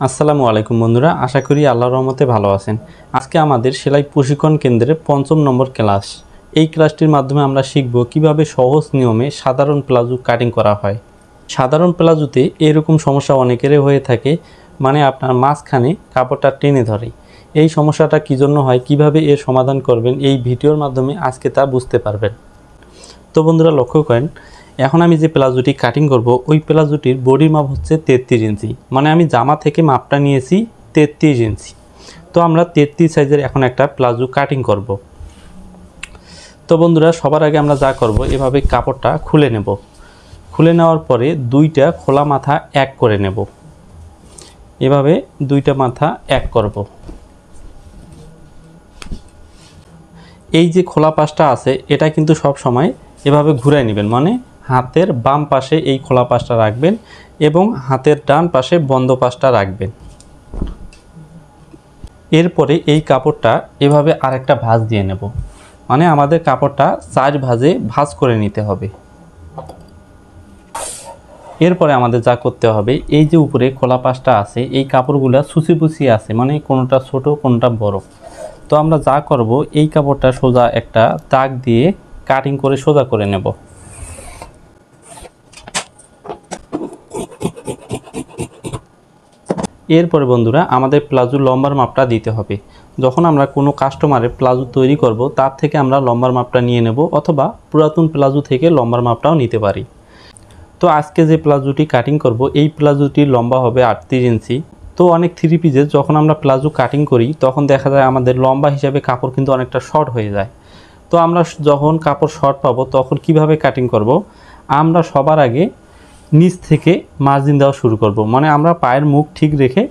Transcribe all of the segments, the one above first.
আসসালামু আলাইকুম বন্ধুরা, আশা করি আল্লাহর রহমতে ভালো আছেন। আজকে আমাদের সেলাই প্রশিক্ষণ কেন্দ্রে ৫ম নম্বর ক্লাস। এই ক্লাসটির মাধ্যমে আমরা শিখব কিভাবে সহজ নিয়মে সাধারণ প্লাজো কাটিং করা হয়। সাধারণ প্লাজোতে এরকম সমস্যা অনেকেরই হয়ে থাকে, মানে আপনার মাঝখানে কাপড়টা টেনে ধরে। এই সমস্যাটা কী জন্য হয়, কিভাবে এর সমাধান করবেন, এই ভিডিওর মাধ্যমে আজকে তা বুঝতে পারবেন। তো বন্ধুরা লক্ষ্য করেন, এখন আমি যে প্লাজোটি কাটিং করব ওই প্লাজোটির বডির মাপ হচ্ছে 33 ইঞ্চি, মানে আমি জামা থেকে মাপটা নিয়েছি 33 ইঞ্চি। তো আমরা 33 সাইজের এখন একটা প্লাজো কাটিং করব। তো বন্ধুরা সবার আগে আমরা যা করব, এভাবে কাপড়টা খুলে নেব। খুলে নেওয়ার পরে দুইটা খোলা মাথা এক করে নেব। এভাবে দুইটা মাথা এক করব। এই যে খোলা পাশটা আছে এটা কিন্তু সব সময় এভাবে ঘুরাই নেবেন, মানে হাতের বাম পাশে এই খোলা পাশটা রাখবেন এবং হাতের ডান পাশে বন্ধ পাশটা রাখবেন। এরপরে এই কাপড়টা এভাবে আরেকটা ভাঁজ দিয়ে নেব, মানে আমাদের কাপড়টা 4 ভাঁজে ভাঁজ করে নিতে হবে। এরপরে আমাদের যা করতে হবে, এই যে উপরে খোলা পাশটা আছে এই কাপড়গুলো সুচি পুচি আছে, মানে কোনোটা ছোট কোনোটা বড়। তো আমরা যা করব, এই কাপড়টা সোজা একটা দাগ দিয়ে কাটিং করে সোজা করে নেব। এরপরে বন্ধুরা আমাদের প্লাজোর লম্বার মাপটা দিতে হবে। যখন আমরা কোনো কাস্টমারের প্লাজো তৈরি করব তার থেকে আমরা লম্বার মাপটা নিয়ে নেব, অথবা পুরাতন প্লাজো থেকে লম্বার মাপটাও নিতে পারি। তো আজকে যে প্লাজোটি কাটিং করব এই প্লাজোটির লম্বা হবে 38 ইঞ্চি। তো অনেক থ্রি পিসে যখন আমরা প্লাজো কাটিং করি তখন দেখা যায় আমাদের লম্বা হিসাবে কাপড় কিন্তু অনেকটা শর্ট হয়ে যায়। তো আমরা যখন কাপড় শর্ট পাবো তখন কিভাবে কাটিং করব, আমরা সবার আগে নিচ থেকে মার্জিন দেওয়া শুরু করব। মানে আমরা পায়ের মুখ ঠিক রেখে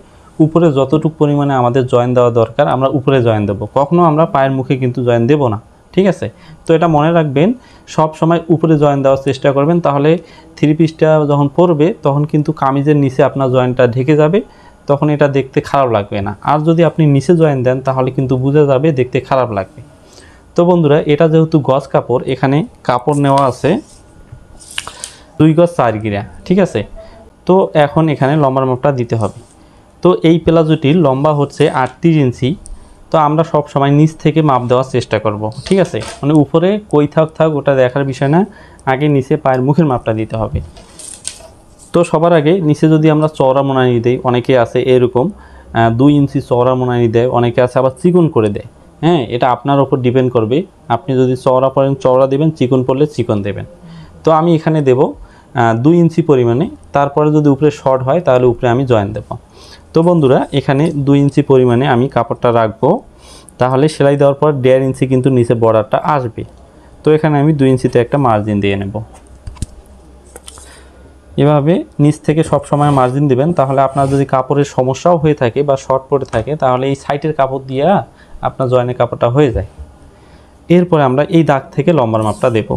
উপরে যতটুকু পরিমাণে আমাদের জয়েন দেওয়া দরকার আমরা উপরে জয়েন দেব, কখনো আমরা পায়ের মুখে কিন্তু জয়েন দেব না, ঠিক আছে? তো এটা মনে রাখবেন, সব সময় উপরে জয়েন দেওয়ার চেষ্টা করবেন, তাহলে থ্রি পিসটা যখন পরবে তখন কিন্তু কামিজের নিচে আপনার জয়েনটা ঢেকে যাবে, তখন এটা দেখতে খারাপ লাগবে না। আর যদি আপনি নিচে জয়েন দেন তাহলে কিন্তু বোঝা যাবে, দেখতে খারাপ লাগবে। তো বন্ধুরা এটা যেহেতু গজ কাপড়, এখানে কাপড় নেওয়া আছে 2 গজ 4 গিরা, ঠিক আছে? তো এখন এখানে লম্বার মাপটা দিতে হবে। তো এই প্লাজোটির লম্বা হচ্ছে 38 ইঞ্চি। তো আমরা সব সময় নিচ থেকে মাপ দেওয়ার চেষ্টা করব, ঠিক আছে? মানে উপরে কই থাক ওটা দেখার বিষয় না, আগে নিচে পায়ের মুখের মাপটা দিতে হবে। তো সবার আগে নিচে যদি আমরা চওড়া মোনানি দেই, অনেকে আছে এরকম 2 ইঞ্চি চওড়া মোনানি দেয়, অনেকে আছে আবার চিকন করে দেয়। হ্যাঁ, এটা আপনার ওপর ডিপেন্ড করবে। আপনি যদি চওড়া পড়েন চওড়া দেবেন, চিকন পড়লে চিকন দেবেন। তো আমি এখানে দেব 2 ইঞ্চি পরিমাণে, তারপরে যদি উপরে শর্ট হয় তাহলে উপরে আমি জয়েন দেব। তো বন্ধুরা এখানে 2 ইঞ্চি পরিমাণে আমি কাপড়টা রাখবো, তাহলে সেলাই দেওয়ার পর 1.5 ইঞ্চি কিন্তু নিচে বর্ডারটা আসবে। তো এখানে আমি 2 ইঞ্চিতে একটা মার্জিন দিয়ে নেব। এভাবে নিচ থেকে সব সময় মার্জিন দিবেন, তাহলে আপনার যদি কাপড়ের সমস্যাও হয়ে থাকে বা শর্ট পড়ে থাকে তাহলে এই সাইডের কাপড় দিয়ে আপনার জয়েনের কাপড়টা হয়ে যায়। এরপরে আমরা এই দাগ থেকে লম্বার মাপটা দেব।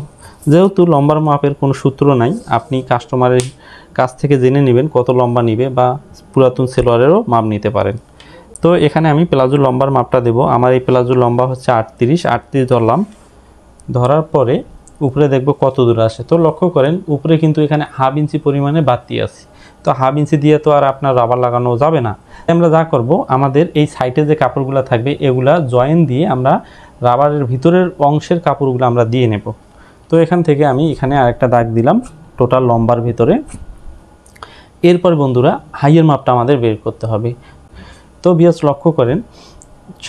যেহেতু লম্বার মাপের কোনো সূত্র নাই, আপনি কাস্টমারের কাছ থেকে জেনে নেবেন কত লম্বা নিবে, বা পুরাতন সেলোয়ারেরও মাপ নিতে পারেন। তো এখানে আমি প্লাজোর লম্বার মাপটা দেব। আমার এই প্লাজোর লম্বা হচ্ছে 38 ধরলাম। ধরার পরে উপরে দেখব কত দূর আসে। তো লক্ষ্য করেন উপরে কিন্তু এখানে হাফ ইঞ্চি পরিমাণে বাড়তি আছে। তো হাফ ইঞ্চি দিয়ে তো আর আপনার রাবার লাগানো যাবে না। আমরা যা করব, আমাদের এই সাইডে যে কাপড়গুলো থাকবে এগুলা জয়েন দিয়ে আমরা রাবারের ভিতরের অংশের কাপড়গুলো আমরা দিয়ে নেব। তো এখান থেকে আমি এখানে আরেকটা দাগ দিলাম টোটাল লম্বার ভিতরে। এরপর বন্ধুরা হাইয়ের মাপটা আমাদের বের করতে হবে। তো বিয়াস লক্ষ্য করেন,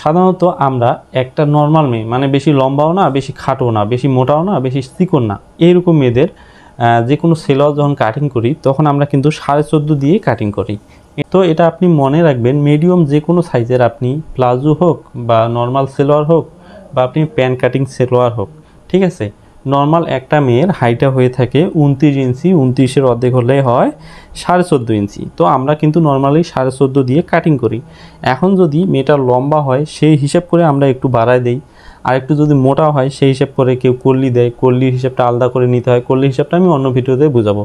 সাধারণত আমরা একটা নর্মাল মেয়ে, মানে বেশি লম্বাও না বেশি খাটো না বেশি মোটাও না বেশি চিকন না, এইরকম মেয়েদের যে কোনো সেলোয়ার যখন কাটিং করি তখন আমরা কিন্তু 14.5 দিয়ে কাটিং করি। তো এটা আপনি মনে রাখবেন, মিডিয়াম যে কোনো সাইজের আপনি প্লাজো হোক বা নর্মাল সেলোয়ার হোক বা আপনি প্যান্ট কাটিং সেলোয়ার হোক, ঠিক আছে, নর্মাল একটা মেয়ের হাইটটা হয়ে থাকে 29 ইঞ্চি, 29-এর অর্ধেক হলে হয় 14.5 ইঞ্চি। তো আমরা কিন্তু নর্মালি 14.5 দিয়ে কাটিং করি। এখন যদি মেয়েটার লম্বা হয় সেই হিসাব করে আমরা একটু বাড়ায় দেই, আর একটু যদি মোটা হয় সেই হিসাব করে কেউ কল্লি দেয়, কল্লির হিসাবটা আলাদা করে নিতে হয়, কল্লির হিসাবটা আমি অন্য ভিডিওতে বোঝাবো।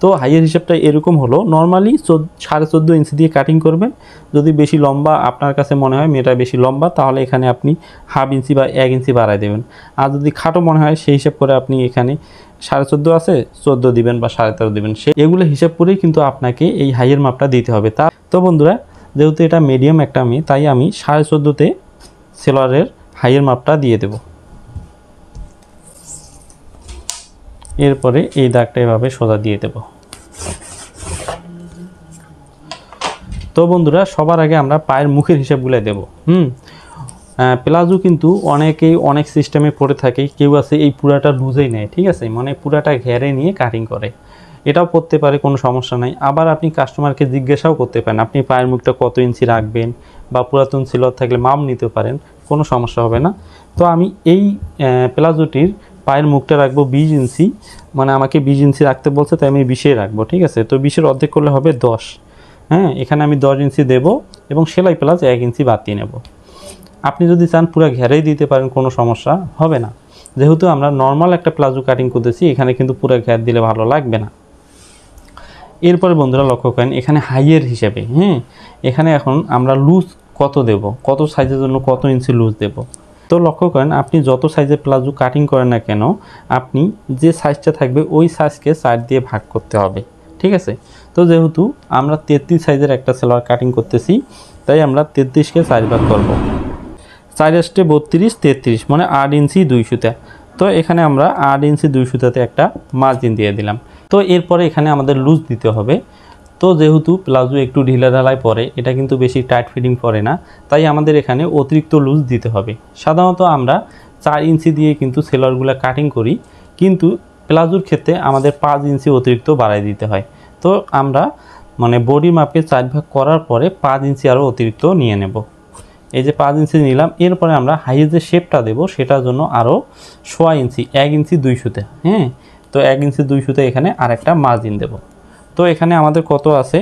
তো হাইয়ের হিসাবটা এরকম হলো, নর্মালি 14.5 ইঞ্চি দিয়ে কাটিং করবেন। যদি বেশি লম্বা আপনার কাছে মনে হয় মেয়েটা বেশি লম্বা, তাহলে এখানে আপনি হাফ ইঞ্চি বা 1 ইঞ্চি বাড়ায় দেবেন। আর যদি খাটো মনে হয় সেই হিসাব করে আপনি এখানে 14.5 আছে 14 দিবেন বা 13.5 দিবেন, এগুলো হিসাব করেই কিন্তু আপনাকে এই হাইয়ের মাপটা দিতে হবে। তো বন্ধুরা যেহেতু এটা মিডিয়াম একটা আমি, তাই আমি 14.5-তে সেলোয়ারের হাইয়ের মাপটা দিয়ে দেব। এরপরে এই দাগটা এভাবে সোজা দিয়ে দেব। তো বন্ধুরা, সবার আগে আমরা পায়ের মুখের হিসাবগুলো দেব। প্লাজো কিন্তু অনেকেই অনেক সিস্টেমে পড়ে থাকে, কেউ আছে এই পুরাটা লুজেই নেয়, ঠিক আছে, মানে পুরাটা ঘেরে নিয়ে কাটিং করে, এটাও পড়তে পারে, কোনো সমস্যা নাই। আবার আপনি কাস্টমারকে জিজ্ঞাসাও করতে পারেন আপনি পায়ের মুখটা কত ইঞ্চি রাখবেন, বা পুরাতন সেলোয়ার থাকলে মাপ নিতে পারেন, কোনো সমস্যা হবে না। তো আমি এই প্লাজোটির পায়ের মুখটা রাখবো 20 ইঞ্চি, মানে আমাকে 20 ইঞ্চি রাখতে বলছে, তাই আমি 20-এ রাখবো, ঠিক আছে। তো 20-এর অর্ধেক করলে হবে 10। হ্যাঁ, এখানে আমি 10 ইঞ্চি দেব এবং সেলাই প্লাস 1 ইঞ্চি বাড়িয়ে নেব। আপনি যদি চান পুরো ঘেরেই দিতে পারেন, কোনো সমস্যা হবে না। যেহেতু আমরা নর্মাল একটা প্লাজো কাটিং করতেছি, এখানে কিন্তু পুরো ঘের দিলে ভালো লাগবে না। এরপরে বন্ধুরা লক্ষ্য করেন এখানে হাইয়ের হিসেবে, এখানে এখন আমরা লুজ কত দেব, কত সাইজের জন্য কত ইঞ্চি লুজ দেব। তো লক্ষ্য করেন আপনি যত সাইজের প্লাজো কাটিং করেন না কেন, আপনি যে সাইজটা থাকবে ওই সাইজকে 4 দিয়ে ভাগ করতে হবে, ঠিক আছে। তো যেহেতু আমরা 33 সাইজের একটা সেলোয়ার কাটিং করতেছি, তাই আমরা 33-কে 4 ভাগ করব। 4 * 32 33, মানে 8 ইঞ্চি 2 সুতা। তো এখানে আমরা 8 ইঞ্চি 2 সুতাতে একটা মার্জিন দিয়ে দিলাম। তো এরপরে এখানে আমাদের লুজ দিতে হবে। তো যেহেতু প্লাজো একটু ঢিলা ঢালাই পরে, এটা কিন্তু বেশি টাইট ফিটিং পরে না, তাই আমাদের এখানে অতিরিক্ত লুজ দিতে হবে। সাধারণত আমরা 4 ইঞ্চি দিয়ে কিন্তু সেলোয়ারগুলো কাটিং করি, কিন্তু প্লাজোর ক্ষেত্রে আমাদের 5 ইঞ্চি অতিরিক্ত বাড়াই দিতে হয়। তো আমরা মানে বডি মাপকে 4 ভাগ করার পরে 5 ইঞ্চি আরও অতিরিক্ত নিয়ে নেব। এই যে 5 ইঞ্চি নিলাম। এরপরে আমরা হাইয়ের যে শেপটা দেব সেটার জন্য আরও 1.5 ইঞ্চি, 1 ইঞ্চি 2 সুতা, তো 1 ইঞ্চি 2 সুতা এখানে আর একটা মার্জিন দেব। তো এখানে আমাদের কত আছে,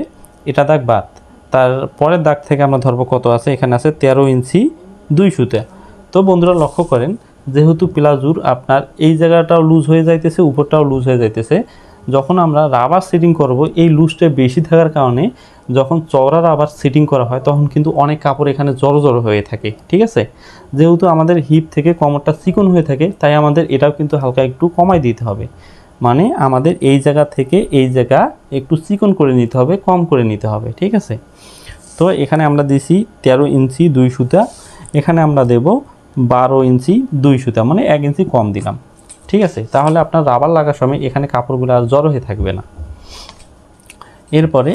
এটা দাগ বাদ, তার পরের দাগ থেকে আমরা ধরবো কত আছে, এখানে আছে 13 ইঞ্চি 2 সুতা। তো বন্ধুরা লক্ষ্য করেন, যেহেতু প্লাজোর আপনার এই জায়গাটাও লুজ হয়ে যাইতেছে, উপরটাও লুজ হয়ে যাইতেছে, যখন আমরা রাবার সেটিং করব, এই লুজটা বেশি থাকার কারণে যখন চওড়া রাবার সেটিং করা হয় তখন কিন্তু অনেক কাপড় এখানে জড়ো জড়ো হয়ে থাকে, ঠিক আছে। যেহেতু আমাদের হিপ থেকে কোমরটা চিকন হয়ে থাকে, তাই আমাদের এটাও কিন্তু হালকা একটু কমাই দিতে হবে, মানে আমাদের এই জায়গা থেকে এই জায়গা একটু চিকন করে নিতে হবে, কম করে নিতে হবে, ঠিক আছে। তো এখানে আমরা দিছি 13 ইঞ্চি 2 সুতা, এখানে আমরা দেব 12 ইঞ্চি 2 সুতা, মানে 1 ইঞ্চি কম দিলাম, ঠিক আছে। তাহলে আপনার রাবার লাগার সময় এখানে কাপড়গুলো আর জড়ো হয়ে থাকবে না। এরপরে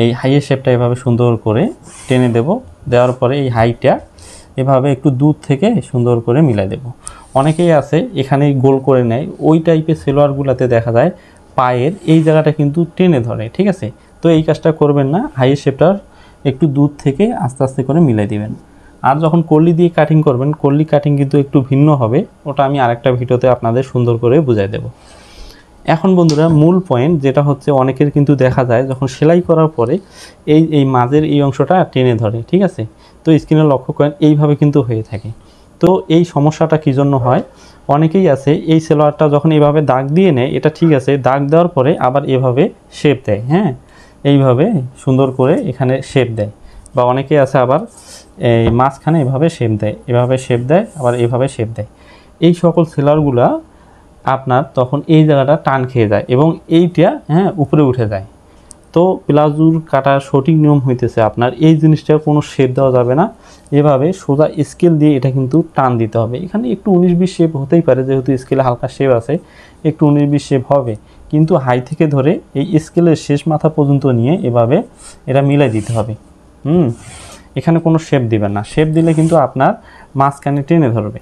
এই হাইয়ের শেপটা এভাবে সুন্দর করে টেনে দেব। দেওয়ার পরে এই হাইটা এভাবে একটু দূর থেকে সুন্দর করে মিলাই দেব। অনেকেই আছে এখানে গোল করে নেয়, ওই টাইপের সেলোয়ারগুলোতে দেখা যায় পায়ের এই জায়গাটা কিন্তু টেনে ধরে, ঠিক আছে। তো এই কাজটা করবেন না, হাইয়ের শেপটা একটু দূর থেকে আস্তে আস্তে করে মিলাই দিবেন। আর যখন কলি দিয়ে কাটিং করবেন, কলি কাটিং কিন্তু একটু ভিন্ন হবে, ওটা আমি আরেকটা ভিডিওতে আপনাদের সুন্দর করে বুঝাই দেব। এখন বন্ধুরা মূল পয়েন্ট যেটা হচ্ছে, অনেকের কিন্তু দেখা যায় যখন সেলাই করার পরে এই মাঝের এই অংশটা টেনে ধরে, ঠিক আছে। তো স্ক্রিনে লক্ষ্য করেন এইভাবে কিন্তু হয়ে থাকে। তো এই সমস্যাটা কী জন্য হয়, অনেকেই আছে এই সেলোয়ারটা যখন এইভাবে দাগ দিয়ে নেয়, এটা ঠিক আছে, দাগ দেওয়ার পরে আবার এভাবে শেপ দেয়, এইভাবে সুন্দর করে এখানে শেপ দেয়। বা অনেকেই আছে আবার এই মাঝখানে এভাবে শেপ দেয়, এভাবে শেপ দেয়, আবার এভাবে শেপ দেয়। এই সকল সেলোয়ারগুলা আপনার তখন এই জায়গাটা টান খেয়ে যায় এবং এইটা উপরে উঠে যায়। তো প্লাজোর কাটার সঠিক নিয়ম হইতেছে আপনার এই জিনিসটা কোনো শেপ দেওয়া যাবে না, এভাবে সোজা স্কেল দিয়ে এটা কিন্তু টান দিতে হবে। এখানে একটু 19-20 শেপ হতেই পারে, যেহেতু স্কেলে হালকা শেপ আছে, একটু 19-20 শেপ হবে, কিন্তু হাই থেকে ধরে এই স্কেলের শেষ মাথা পর্যন্ত নিয়ে এভাবে এটা মিলাই দিতে হবে। এখানে কোনো শেপ দিবেন না, শেপ দিলে কিন্তু আপনার মাঝখানে টেনে ধরবে।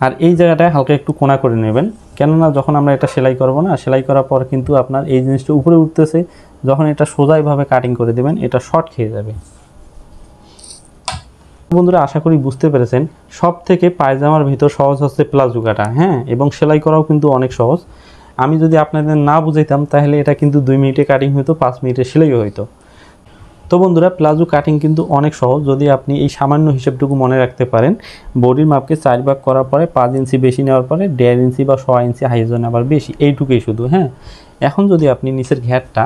আর এই জায়গাটায় হালকা একটু কোনা করে নেবেন, কেননা যখন আমরা এটা সেলাই করব না, সেলাই করার পর কিন্তু আপনার এই জিনিসটা উপরে উঠতেছে, যখন এটা সোজাইভাবে কাটিং করে দেবেন এটা শর্ট খেয়ে যাবে। বন্ধুরা আশা করি বুঝতে পেরেছেন, সব থেকে পায়জামার ভিতর সহজ হচ্ছে প্লাজো কাটা, এবং সেলাই করাও কিন্তু অনেক সহজ। আমি যদি আপনাদের না বুঝাইতাম তাহলে এটা কিন্তু 2 মিনিটে কাটিং হইতো, 5 মিনিটে সেলাইও হইতো। তো বন্ধুরা প্লাজো কাটিং কিন্তু অনেক সহজ, যদি আপনি এই সামান্য হিসাবটুকু মনে রাখতে পারেন। বডির মাপকে 4 ভাগ করার পরে 5 ইঞ্চি বেশি নেওয়ার পরে 1.5 ইঞ্চি বা 1.5 ইঞ্চি হাইয়ের জন্য আবার বেশি, এইটুকুই শুধু। এখন যদি আপনি নিচের ঘেরটা,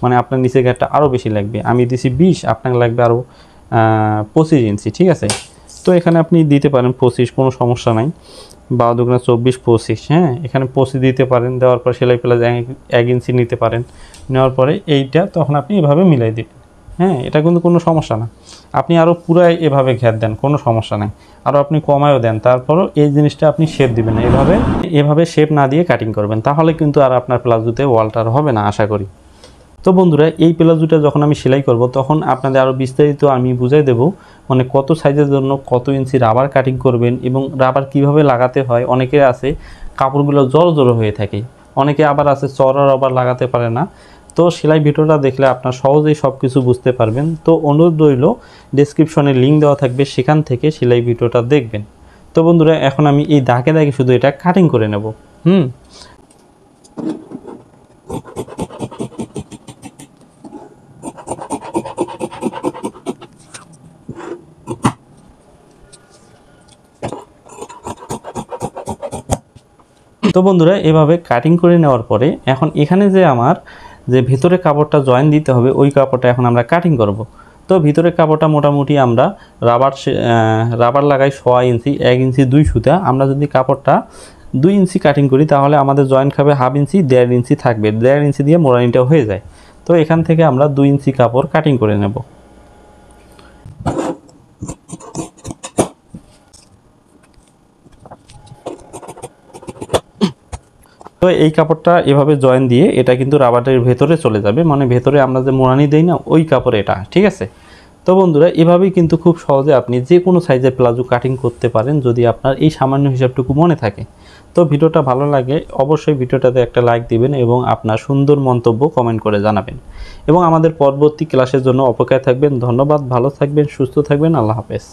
মানে আপনার নিচের ঘেরটা আরও বেশি লাগবে, আমি দিছি 20, আপনার লাগবে আরও 25 ইঞ্চি, ঠিক আছে। তো এখানে আপনি দিতে পারেন 25, কোনো সমস্যা নাই। 12 দুগুণা 24 25, হ্যাঁ এখানে 25 দিতে পারেন, দেওয়ার পর সেলাই প্লাস 1 ইঞ্চি নিতে পারেন, নেওয়ার পরে এইটা তখন আপনি এভাবে মিলাই দিবেন। হ্যাঁ এটা কিন্তু কোনো সমস্যা না, আপনি আরও পুরাই এভাবে ঘের দেন, কোনো সমস্যা নেই, আরও আপনি কমায়ও দেন, তারপরও এই জিনিসটা আপনি শেপ দিবেন না, এভাবে শেপ না দিয়ে কাটিং করবেন, তাহলে কিন্তু আর আপনার প্লাজোতে ওয়াল্টার হবে না আশা করি। তো বন্ধুরা এই প্লাজোটা যখন আমি সেলাই করব তখন আপনাদের আরও বিস্তারিত আমি বুঝাই দেব, মানে কত সাইজের জন্য কত ইঞ্চি রাবার কাটিং করবেন এবং রাবার কিভাবে লাগাতে হয়। অনেকে আছে কাপড়গুলো জড়ো হয়ে থাকে, অনেকে আবার আছে চড়া রাবার লাগাতে পারে না। তো সেলাই ভিডিওটা দেখলে আপনার সহজেই সব কিছু বুঝতে পারবেন। তো অনুরোধ রইল, ডেসক্রিপশনে লিঙ্ক দেওয়া থাকবে, সেখান থেকে সেলাই ভিডিওটা দেখবেন। তো বন্ধুরা এখন আমি এই দাগে দাগে শুধু এটা কাটিং করে নেব। তো বন্ধুরা এভাবে কাটিং করে নেওয়ার পরে এখন এখানে যে আমার যে ভিতরে কাপড়টা জয়েন দিতে হবে ওই কাপড়টা এখন আমরা কাটিং করব। তো ভিতরের কাপড়টা মোটামুটি আমরা রাবার লাগাই 6 ইঞ্চি, 1 ইঞ্চি 2 সুতা। আমরা যদি কাপড়টা 2 ইঞ্চি কাটিং করি তাহলে আমাদের জয়েন খাবে হাফ ইঞ্চি, 1.5 ইঞ্চি থাকবে, 1.5 ইঞ্চি দিয়ে মোড়ানিটা হয়ে যায়। তো এখান থেকে আমরা 2 ইঞ্চি কাপড় কাটিং করে নেব। তো এই কাপড়টা এভাবে জয়েন দিয়ে এটা কিন্তু রাবারের ভেতরে চলে যাবে, মানে ভেতরে আমরা যে মোড়ানি দেই না ওই কাপড় এটা, ঠিক আছে। তো বন্ধুরা এভাবেই কিন্তু খুব সহজে আপনি যে কোনো সাইজের প্লাজো কাটিং করতে পারেন যদি আপনার এই সামান্য হিসাবটুকু মনে থাকে। তো ভিডিওটা ভালো লাগে অবশ্যই ভিডিওটাতে একটা লাইক দিবেন এবং আপনার সুন্দর মন্তব্য কমেন্ট করে জানাবেন এবং আমাদের পরবর্তী ক্লাসের জন্য অপেক্ষায় থাকবেন। ধন্যবাদ, ভালো থাকবেন, সুস্থ থাকবেন, আল্লাহ হাফেজ।